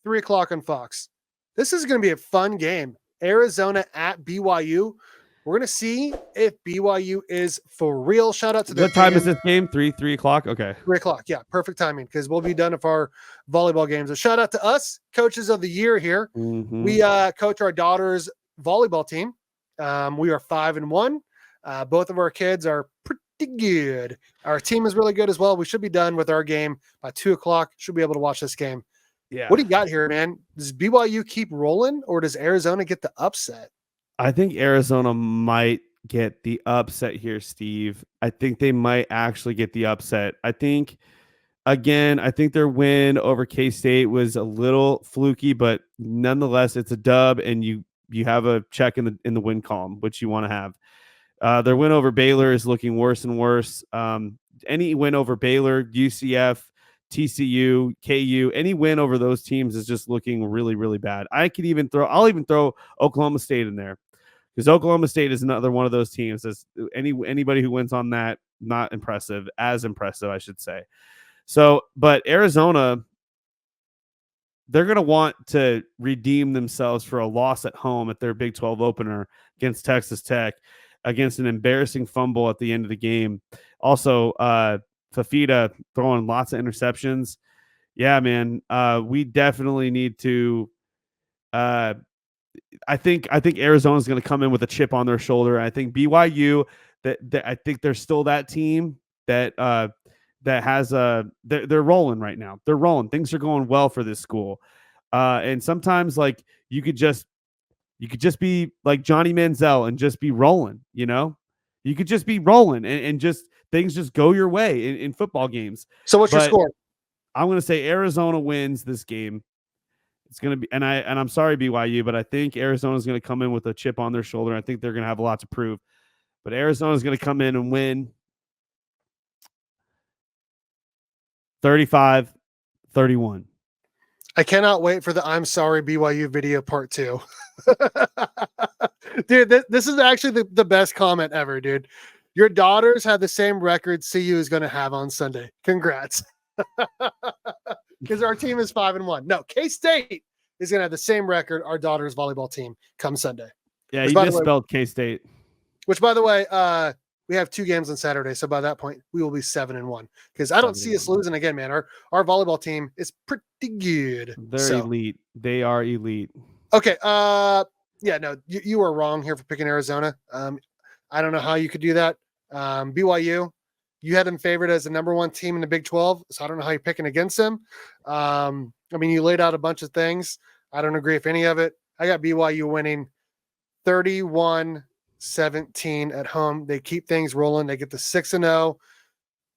3:00 on Fox. This is going to be a fun game. Arizona at BYU. We're going to see if BYU is for real. Shout out to the What time is this game? 3 o'clock? Okay. 3:00. Yeah, perfect timing because we'll be done with our volleyball games. So shout out to us, coaches of the year here. Mm-hmm. We coach our daughter's volleyball team. We are 5-1. Both of our kids are pretty good. Our team is really good as well. We should be done with our game by 2:00. Should be able to watch this game. Yeah. What do you got here, man? Does BYU keep rolling or does Arizona get the upset? I think Arizona might get the upset here, Steve. I think they might actually get the upset. I think their win over K-State was a little fluky, but nonetheless, it's a dub, and you have a check in the win column, which you want to have. Their win over Baylor is looking worse and worse. Any win over Baylor, UCF, TCU, KU, any win over those teams is just looking really, really bad. I'll even throw Oklahoma State in there because Oklahoma State is another one of those teams. As anybody who wins on that, not impressive, as impressive, I should say. So, but Arizona, they're going to want to redeem themselves for a loss at home at their Big 12 opener against Texas Tech, against an embarrassing fumble at the end of the game. Also, Fafita throwing lots of interceptions. Yeah, man, we definitely need to. I think Arizona's going to come in with a chip on their shoulder. I think BYU that I think they're still that team that has they're rolling right now. They're rolling. Things are going well for this school. And sometimes like you could just be like Johnny Manziel and just be rolling, you could just be rolling and just things just go your way in football games. So what's your score? I'm going to say Arizona wins this game. It's going to be, and I'm sorry, BYU, but I think Arizona's going to come in with a chip on their shoulder. I think they're going to have a lot to prove, but Arizona's going to come in and win 35-31. I cannot wait for the I'm sorry BYU video part 2. Dude, this is actually the best comment ever, dude. Your daughters have the same record CU is going to have on Sunday. Congrats. Because our team is 5-1. No, K-State is going to have the same record our daughter's volleyball team come Sunday. Yeah, you misspelled K-State. Which, by the way, we have 2 games on Saturday, so by that point, we will be 7-1. Because I don't see us losing again, man. Our volleyball team is pretty good. They're elite. They are elite. Okay. Yeah, no, you were wrong here for picking Arizona. I don't know how you could do that. BYU, you had them favored as the number 1 team in the Big 12, so I don't know how you're picking against them. I mean, you laid out a bunch of things. I don't agree with any of it. I got BYU winning 31-17 at home. They keep things rolling. They get to 6-0.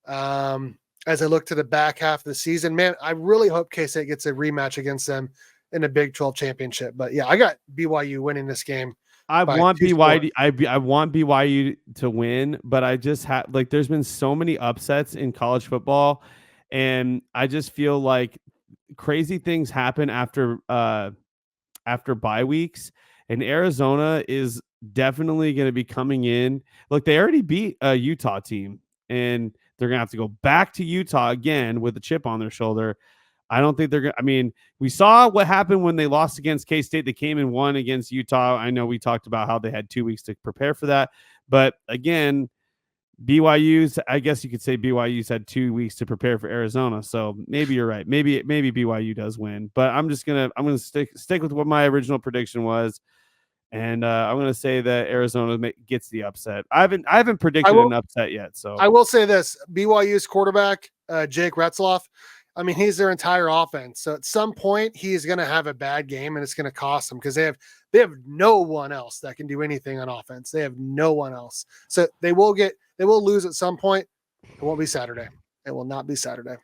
As I look to the back half of the season, man, I really hope K-State gets a rematch against them in the Big 12 championship. But yeah, I got BYU winning this game. I want BYU. I want BYU to win, but I just have there's been so many upsets in college football, and I just feel like crazy things happen after bye weeks, and Arizona is definitely going to be coming in. Look, they already beat a Utah team, and they're going to have to go back to Utah again with a chip on their shoulder. I don't think they're going to. I mean, we saw what happened when they lost against K-State. They came and won against Utah. I know we talked about how they had 2 weeks to prepare for that. But again, I guess you could say BYU's had 2 weeks to prepare for Arizona. So maybe you're right. Maybe BYU does win. But I'm gonna stick with what my original prediction was. And I'm going to say that Arizona gets the upset. I haven't predicted an upset yet. So I will say this: BYU's quarterback, Jake Retzloff. I mean, he's their entire offense. So at some point, he's going to have a bad game, and it's going to cost them because they have no one else that can do anything on offense. They have no one else. So they will lose at some point. It won't be Saturday. It will not be Saturday.